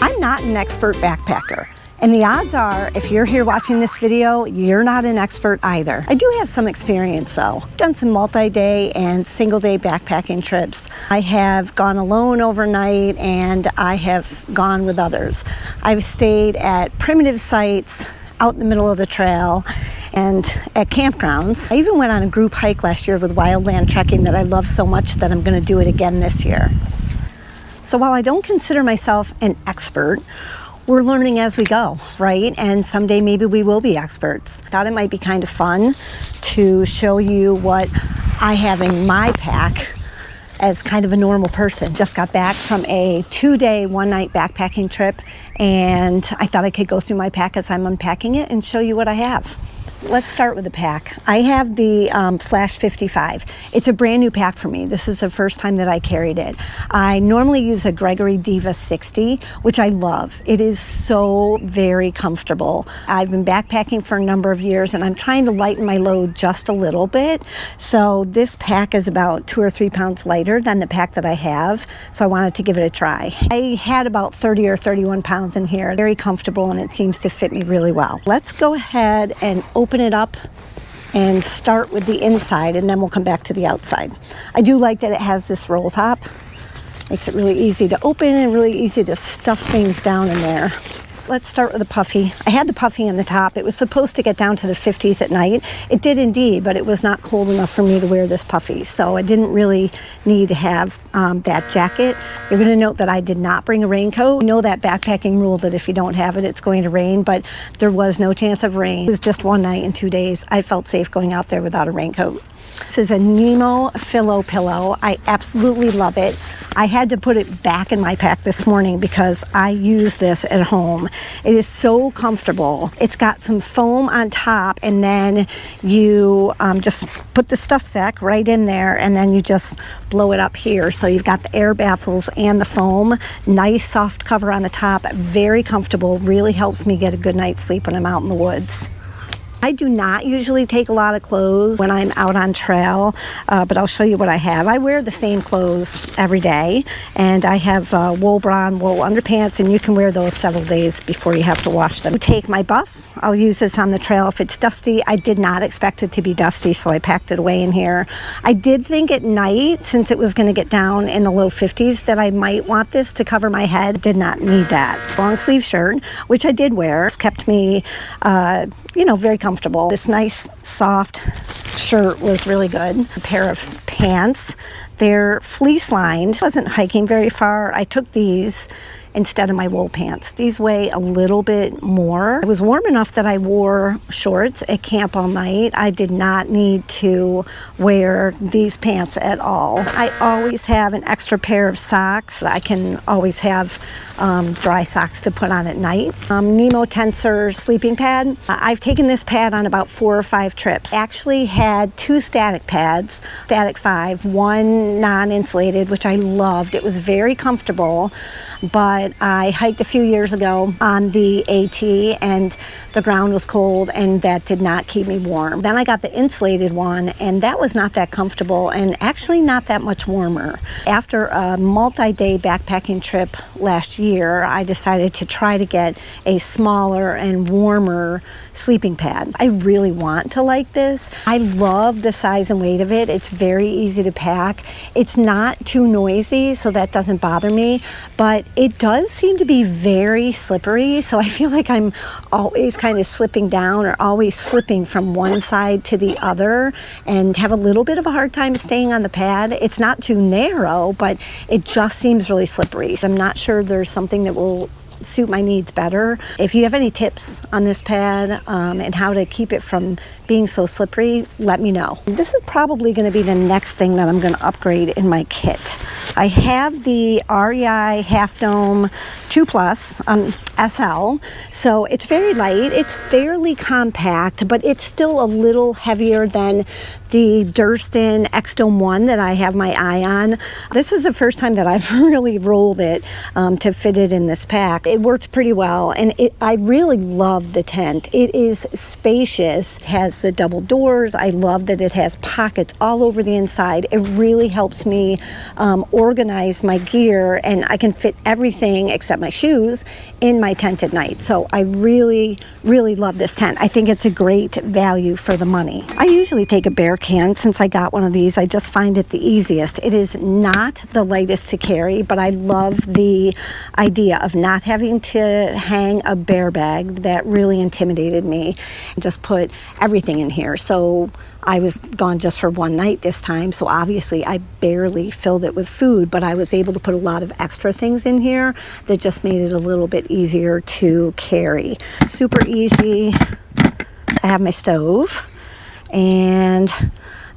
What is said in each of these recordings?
I'm not an expert backpacker, and the odds are, if you're here watching this video, you're not an expert either. I do have some experience though. I've done some multi-day and single-day backpacking trips. I have gone alone overnight, and I have gone with others. I've stayed at primitive sites out in the middle of the trail and at campgrounds. I even went on a group hike last year with wildland trekking that I love so much that I'm going to do it again this year. So while I don't consider myself an expert, we're learning as we go, right? And someday maybe we will be experts. I thought it might be kind of fun to show you what I have in my pack as kind of a normal person. Just got back from a 2-day, 1-night backpacking trip, and I thought I could go through my pack as I'm unpacking it and show you what I have. Let's start with the pack. I have the Flash 55. It's a brand new pack for me. This is the first time that I carried it. I normally use a Gregory Diva 60, which I love. It is so very comfortable. I've been backpacking for a number of years, and I'm trying to lighten my load just a little bit. So this pack is about 2 or 3 pounds lighter than the pack that I have. So I wanted to give it a try. I had about 30 or 31 pounds in here. Very comfortable, and it seems to fit me really well. Let's go ahead and open it up and start with the inside, and then we'll come back to the outside. I do like that it has this roll top. Makes it really easy to open and really easy to stuff things down in there. Let's start with the puffy. I had the puffy on the top. It was supposed to get down to the 50s at night. It did indeed, but it was not cold enough for me to wear this puffy, so I didn't really need to have that jacket. You're going to note that I did not bring a raincoat. You know that backpacking rule that if you don't have it, it's going to rain, but there was no chance of rain. It was just 1 night and 2 days. I felt safe going out there without a raincoat. This is a Nemo Philo pillow. I absolutely love it. I had to put it back in my pack this morning because I use this at home. It is so comfortable. It's got some foam on top, and then you just put the stuff sack right in there, and then you just blow it up here. So you've got the air baffles and the foam. Nice soft cover on the top. Very comfortable. Really helps me get a good night's sleep when I'm out in the woods. I do not usually take a lot of clothes when I'm out on trail, but I'll show you what I have. I wear the same clothes every day, and I have wool bra and wool underpants, and you can wear those several days before you have to wash them. I take my buff. I'll use this on the trail if it's dusty. I did not expect it to be dusty, so I packed it away in here. I did think at night, since it was going to get down in the low 50s, that I might want this to cover my head. Did not need that. Long sleeve shirt, which I did wear. It's kept me, very comfortable. This nice soft shirt was really good. A pair of pants. They're fleece lined. I wasn't hiking very far. I took these instead of my wool pants. These weigh a little bit more. It was warm enough that I wore shorts at camp all night. I did not need to wear these pants at all. I always have an extra pair of socks. I can always have dry socks to put on at night. Nemo Tensor sleeping pad. I've taken this pad on about 4 or 5 trips. Actually had 2 static pads, Static 5, one non-insulated, which I loved. It was very comfortable, but I hiked a few years ago on the AT, and the ground was cold, and that did not keep me warm. Then I got the insulated one, and that was not that comfortable and actually not that much warmer. After a multi-day backpacking trip last year, I decided to try to get a smaller and warmer sleeping pad. I really want to like this. I love the size and weight of it. It's very easy to pack. It's not too noisy, so that doesn't bother me, but it does seem to be very slippery, so I feel like I'm always kind of slipping down or always slipping from one side to the other, and have a little bit of a hard time staying on the pad. It's not too narrow, but it just seems really slippery. So I'm not sure there's something that will suit my needs better. If you have any tips on this pad and how to keep it from being so slippery, let me know. This is probably going to be the next thing that I'm going to upgrade in my kit. I have the REI Half Dome 2 Plus SL, so it's very light. It's fairly compact, but it's still a little heavier than the Durston X-Dome 1 that I have my eye on. This is the first time that I've really rolled it to fit it in this pack. It works pretty well, and I really love the tent. It is spacious. It has has the double doors. I love that it has pockets all over the inside. It really helps me organize my gear, and I can fit everything except my shoes in my tent at night. So I really, really love this tent. I think it's a great value for the money. I usually take a bear can. Since I got one of these, I just find it the easiest. It is not the lightest to carry, but I love the idea of not having to hang a bear bag. That really intimidated me. Just put everything in here. So I was gone just for one night this time, so obviously I barely filled it with food, but I was able to put a lot of extra things in here that just made it a little bit easier to carry. Super easy. I have my stove, and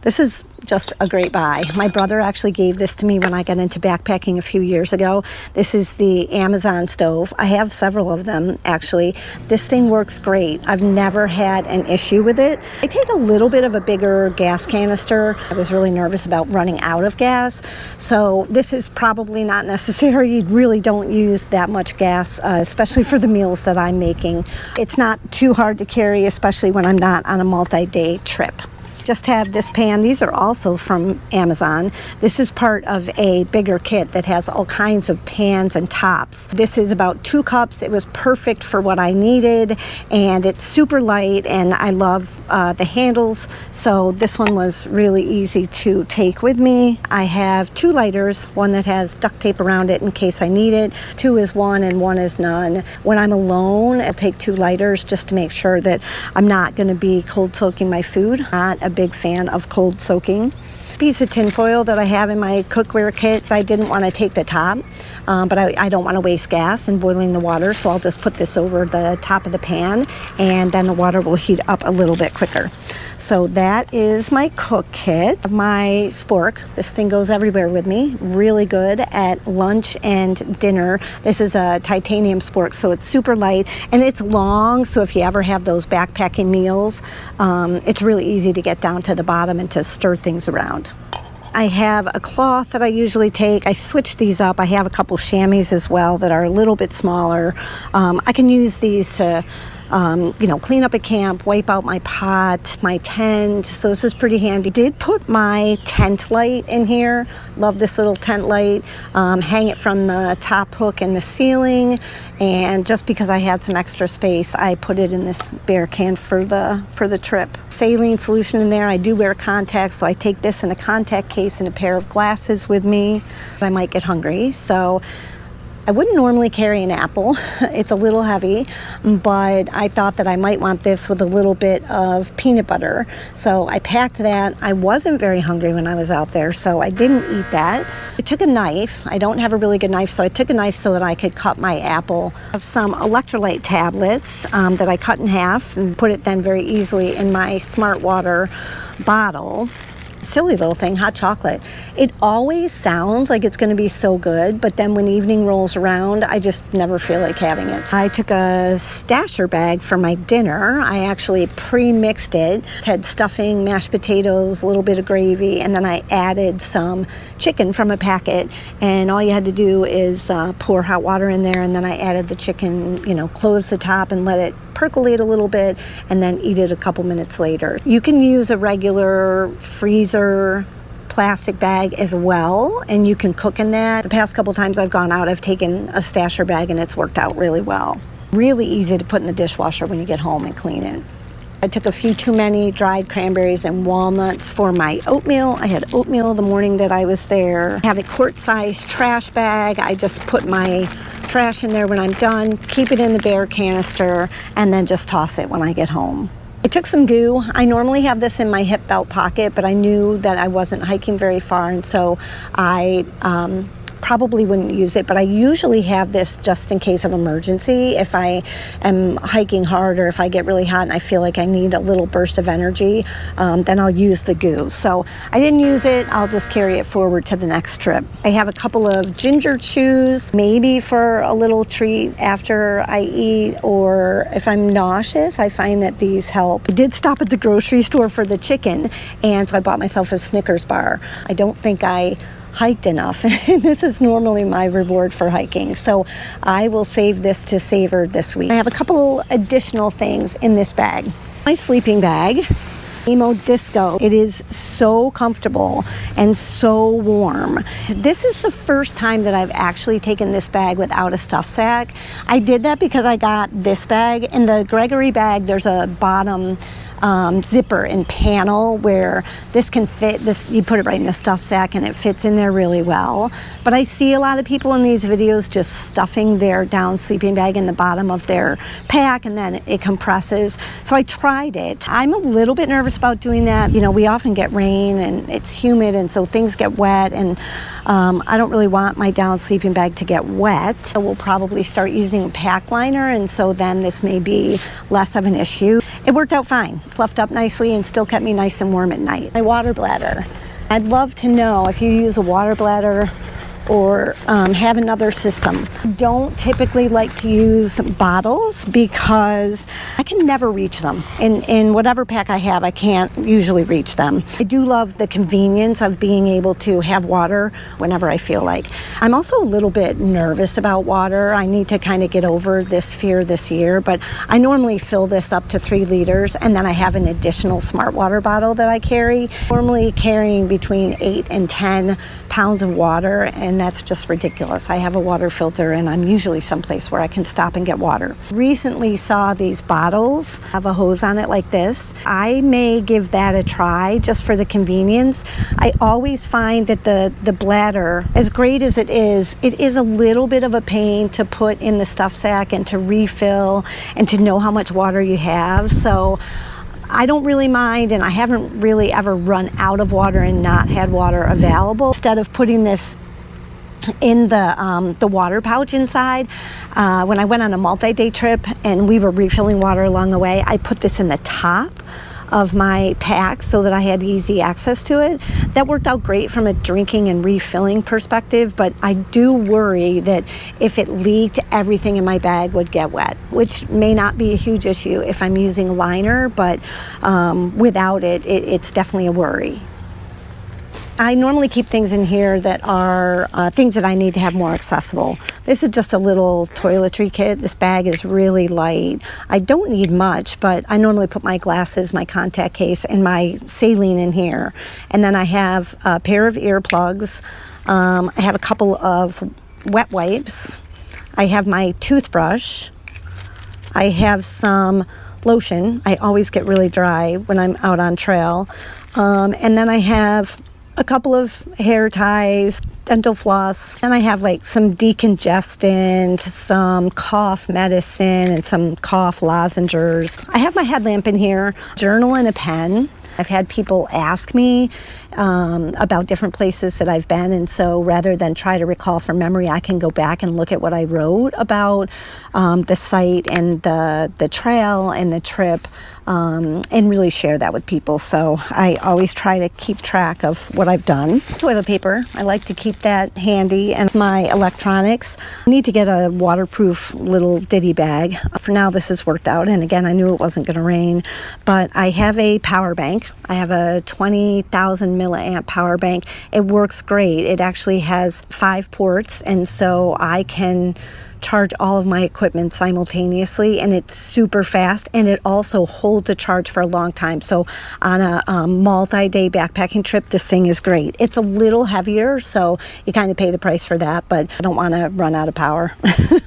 this is just a great buy. My brother actually gave this to me when I got into backpacking a few years ago. This is the Amazon stove. I have several of them, actually. This thing works great. I've never had an issue with it. I take a little bit of a bigger gas canister. I was really nervous about running out of gas, so this is probably not necessary. You really don't use that much gas, especially for the meals that I'm making. It's not too hard to carry, especially when I'm not on a multi-day trip. Just have this pan. These are also from Amazon. This is part of a bigger kit that has all kinds of pans and tops. This is about 2 cups. It was perfect for what I needed, and it's super light, and I love the handles, so this one was really easy to take with me. I have 2 lighters, one that has duct tape around it in case I need it. 2 is one and 1 is none. When I'm alone, I'll take 2 lighters just to make sure that I'm not going to be cold soaking my food. Not a big fan of cold soaking. Piece of tin foil that I have in my cookware kit. I didn't want to take the top, but I don't want to waste gas in boiling the water, so I'll just put this over the top of the pan, and then the water will heat up a little bit quicker. So that is my cook kit. My spork. This thing goes everywhere with me. Really good at lunch and dinner. This is a titanium spork, so it's super light, and it's long, so if you ever have those backpacking meals, it's really easy to get down to the bottom and to stir things around. I have a cloth that I usually take. I switch these up. I have a couple chamois as well that are a little bit smaller. I can use these to clean up a camp, wipe out my pot, my tent. So this is pretty handy. Did put my tent light in here. Love this little tent light. Hang it from the top hook in the ceiling. And just because I had some extra space, I put it in this bear can for the trip. Saline solution in there. I do wear contacts, so I take this in a contact case and a pair of glasses with me. I might get hungry, so I wouldn't normally carry an apple. It's a little heavy, but I thought that I might want this with a little bit of peanut butter. So I packed that. I wasn't very hungry when I was out there, so I didn't eat that. I took a knife. I don't have a really good knife, so I took a knife so that I could cut my apple. I have some electrolyte tablets that I cut in half and put it then very easily in my Smart Water bottle. Silly little thing, hot chocolate. It always sounds like it's going to be so good, but then when evening rolls around, I just never feel like having it. I took a stasher bag for my dinner. I actually pre-mixed it. It had stuffing, mashed potatoes, a little bit of gravy, and then I added some chicken from a packet, and all you had to do is pour hot water in there, and then I added the chicken, close the top and let it percolate a little bit, and then eat it a couple minutes later. You can use a regular freezer plastic bag as well, and you can cook in that. The past couple times I've gone out, I've taken a stasher bag, and it's worked out really well. Really easy to put in the dishwasher when you get home and clean it. I took a few too many dried cranberries and walnuts for my oatmeal. I had oatmeal the morning that I was there. I have a quart-sized trash bag. I just put my trash in there when I'm done, keep it in the bear canister, and then just toss it when I get home. I took some goo. I normally have this in my hip belt pocket, but I knew that I wasn't hiking very far, and so I probably wouldn't use it, but I usually have this just in case of emergency. If I am hiking hard or if I get really hot and I feel like I need a little burst of energy, then I'll use the goo. So I didn't use it. I'll just carry it forward to the next trip. I have a couple of ginger chews, maybe for a little treat after I eat, or if I'm nauseous, I find that these help. I did stop at the grocery store for the chicken, and so I bought myself a Snickers bar. I don't think I hiked enough. This is normally my reward for hiking, so I will save this to savor this week. I have a couple additional things in this bag. My sleeping bag. Emo Disco. It is so comfortable and so warm. This is the first time that I've actually taken this bag without a stuff sack. I did that because I got this bag. In the Gregory bag, there's a bottom zipper and panel where this can fit. This, you put it right in the stuff sack and it fits in there really well. But I see a lot of people in these videos just stuffing their down sleeping bag in the bottom of their pack and then it compresses. So I tried it. I'm a little bit nervous about doing that. You know, we often get rain and it's humid and so things get wet, and I don't really want my down sleeping bag to get wet. So we'll probably start using a pack liner, and so then this may be less of an issue. It worked out fine. Fluffed up nicely and still kept me nice and warm at night. My water bladder. I'd love to know if you use a water bladder or have another system. Don't typically like to use bottles because I can never reach them. In whatever pack I have, I can't usually reach them. I do love the convenience of being able to have water whenever I feel like. I'm also a little bit nervous about water. I need to kind of get over this fear this year, but I normally fill this up to 3 liters, and then I have an additional smart water bottle that I carry. Normally carrying between 8 and 10 pounds of water, and that's just ridiculous. I have a water filter and I'm usually someplace where I can stop and get water. Recently saw these bottles have a hose on it like this. I may give that a try just for the convenience. I always find that the bladder, as great as it is a little bit of a pain to put in the stuff sack and to refill and to know how much water you have. So I don't really mind, and I haven't really ever run out of water and not had water available. Instead of putting this in the water pouch inside, when I went on a multi-day trip and we were refilling water along the way, I put this in the top of my pack so that I had easy access to it. That worked out great from a drinking and refilling perspective, but I do worry that if it leaked, everything in my bag would get wet, which may not be a huge issue if I'm using a liner, but without it, it's definitely a worry. I normally keep things in here that are things that I need to have more accessible. This is just a little toiletry kit. This bag is really light. I don't need much, but I normally put my glasses, my contact case, and my saline in here. And then I have a pair of earplugs. I have a couple of wet wipes. I have my toothbrush. I have some lotion. I always get really dry when I'm out on trail. And then I have a couple of hair ties, dental floss, and I have like some decongestant, some cough medicine, and some cough lozenges. I have my headlamp in here, journal and a pen. I've had people ask me about different places that I've been, and so rather than try to recall from memory, I can go back and look at what I wrote about the site and the trail and the trip, and really share that with people. So I always try to keep track of what I've done. Toilet paper, I like to keep that handy, and my electronics. I need to get a waterproof little ditty bag. For now, this has worked out, and again, I knew it wasn't going to rain, but I have a power bank. I have a 20,000 milliamp power bank. It works great. It actually has 5 ports, and so I can charge all of my equipment simultaneously, and it's super fast, and it also holds a charge for a long time. So on a multi-day backpacking trip, this thing is great. It's a little heavier, so you kind of pay the price for that, but I don't want to run out of power.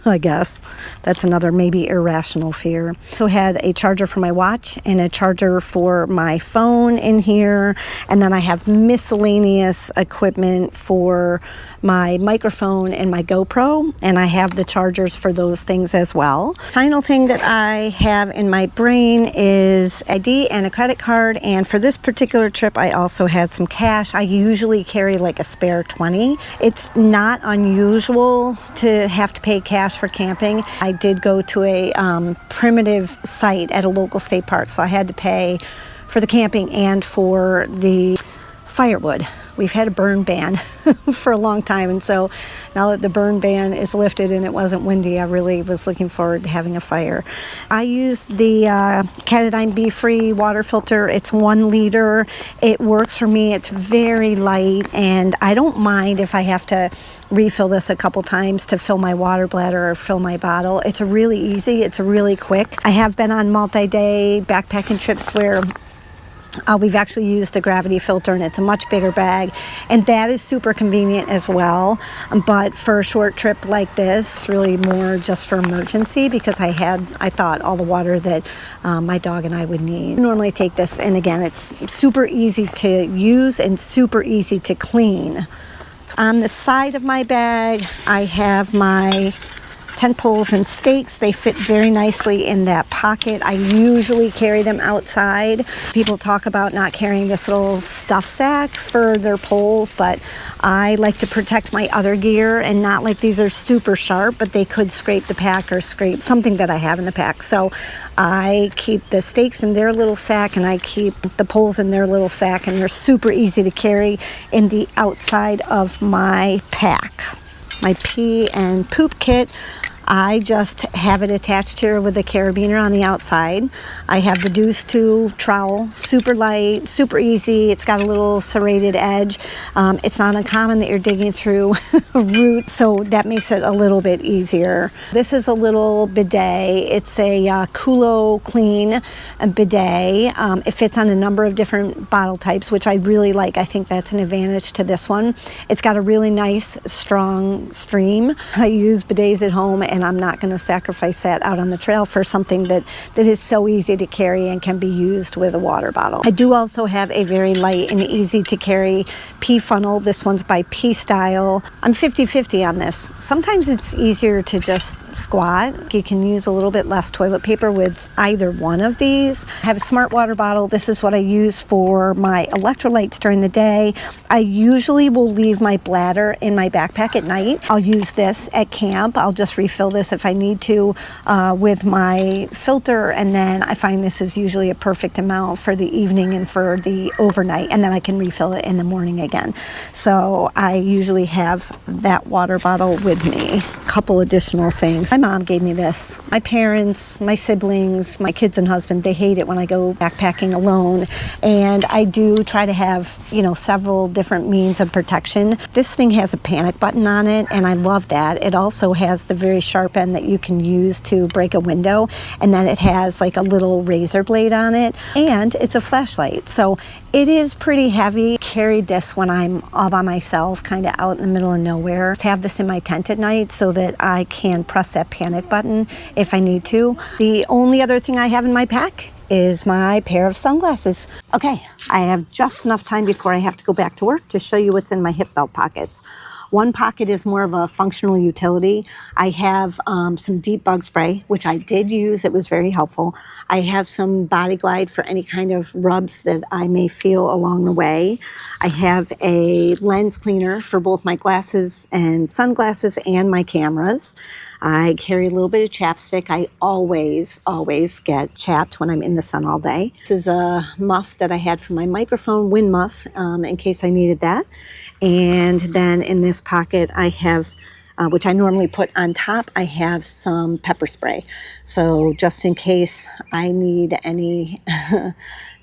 I guess that's another maybe irrational fear. So I had a charger for my watch and a charger for my phone in here, and then I have miscellaneous equipment for my microphone and my GoPro, and I have the chargers for those things as well. Final thing that I have in my brain is ID and a credit card, and for this particular trip I also had some cash. I usually carry like a spare 20. It's not unusual to have to pay cash for camping. I did go to a primitive site at a local state park, so I had to pay for the camping and for the firewood. We've had a burn ban for a long time, and so now that the burn ban is lifted and it wasn't windy, I really was looking forward to having a fire. I used the Katadyn Be-Free water filter. It's 1 liter. It works for me. It's very light, and I don't mind if I have to refill this a couple times to fill my water bladder or fill my bottle. It's really easy. It's really quick. I have been on multi-day backpacking trips where We've actually used the gravity filter, and it's a much bigger bag, and that is super convenient as well. But for a short trip like this, really more just for emergency, because I thought all the water that my dog and I would need. I normally take this, and again, it's super easy to use and super easy to clean. On the side of my bag, I have my tent poles and stakes. They fit very nicely in that pocket. I usually carry them outside. People talk about not carrying this little stuff sack for their poles, but I like to protect my other gear, and not like these are super sharp, but they could scrape the pack or scrape something that I have in the pack. So I keep the stakes in their little sack, and I keep the poles in their little sack, and they're super easy to carry in the outside of my pack. My pee and poop kit, I just have it attached here with a carabiner on the outside. I have the Deuce 2 trowel, super light, super easy. It's got a little serrated edge. It's not uncommon that you're digging through roots, so that makes it a little bit easier. This is a little bidet. It's a Culo Clean bidet. It fits on a number of different bottle types, which I really like. I think that's an advantage to this one. It's got a really nice, strong stream. I use bidets at home, and I'm not going to sacrifice that out on the trail for something that is so easy to carry and can be used with a water bottle. I do also have a very light and easy to carry pee funnel. This one's by Pee Style. I'm 50-50 on this. Sometimes it's easier to just squat. You can use a little bit less toilet paper with either one of these. I have a smart water bottle. This is what I use for my electrolytes during the day. I usually will leave my bladder in my backpack at night. I'll use this at camp. I'll just refill this if I need to with my filter, and then I find this is usually a perfect amount for the evening and for the overnight, and then I can refill it in the morning again. So I usually have that water bottle with me. A couple additional things. My mom gave me this. My parents, my siblings, my kids and husband, they hate it when I go backpacking alone, and I do try to have, you know, several different means of protection. This thing has a panic button on it, and I love that. It also has the very sharp end that you can use to break a window, and then it has like a little razor blade on it, and it's a flashlight. So it is pretty heavy. Carried this when I'm all by myself, kind of out in the middle of nowhere. I have this in my tent at night so that I can press that panic button if I need to. The only other thing I have in my pack is my pair of sunglasses. Okay, I have just enough time before I have to go back to work to show you what's in my hip belt pockets. One pocket is more of a functional utility. I have some deep bug spray, which I did use. It was very helpful. I have some Body Glide for any kind of rubs that I may feel along the way. I have a lens cleaner for both my glasses and sunglasses and my cameras. I carry a little bit of chapstick. I always get chapped when I'm in the sun all day. This is a muff that I had for my microphone, wind muff, in case I needed that. And then in this pocket I have, which I normally put on top, I have some pepper spray. So just in case I need any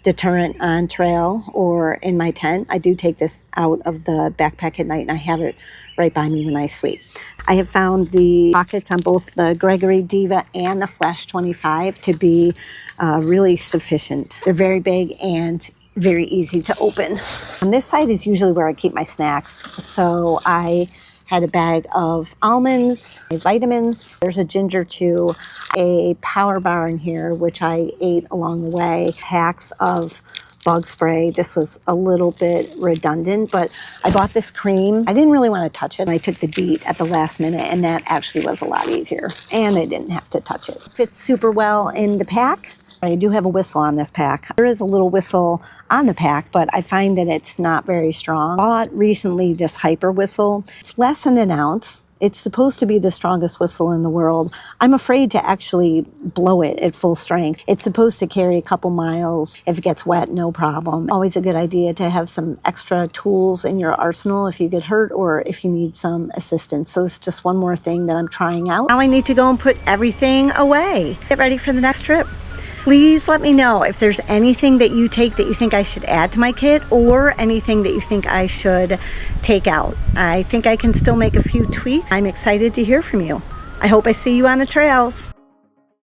deterrent on trail or in my tent, I do take this out of the backpack at night, and I have it right by me when I sleep. I have found the pockets on both the Gregory Diva and the Flash 25 to be really sufficient. They're very big and very easy to open. On this side is usually where I keep my snacks. So I had a bag of almonds, vitamins. There's a ginger chew, a power bar in here, which I ate along the way, packs of bug spray. This was a little bit redundant, but I bought this cream. I didn't really want to touch it. I took the DEET at the last minute, and that actually was a lot easier, and I didn't have to touch it. Fits super well in the pack. I do have a whistle on this pack. There is a little whistle on the pack, but I find that it's not very strong. I bought recently this hyper whistle. It's less than an ounce. It's supposed to be the strongest whistle in the world. I'm afraid to actually blow it at full strength. It's supposed to carry a couple miles. If it gets wet, no problem. Always a good idea to have some extra tools in your arsenal if you get hurt or if you need some assistance. So it's just one more thing that I'm trying out. Now I need to go and put everything away. Get ready for the next trip. Please let me know if there's anything that you take that you think I should add to my kit, or anything that you think I should take out. I think I can still make a few tweaks. I'm excited to hear from you. I hope I see you on the trails.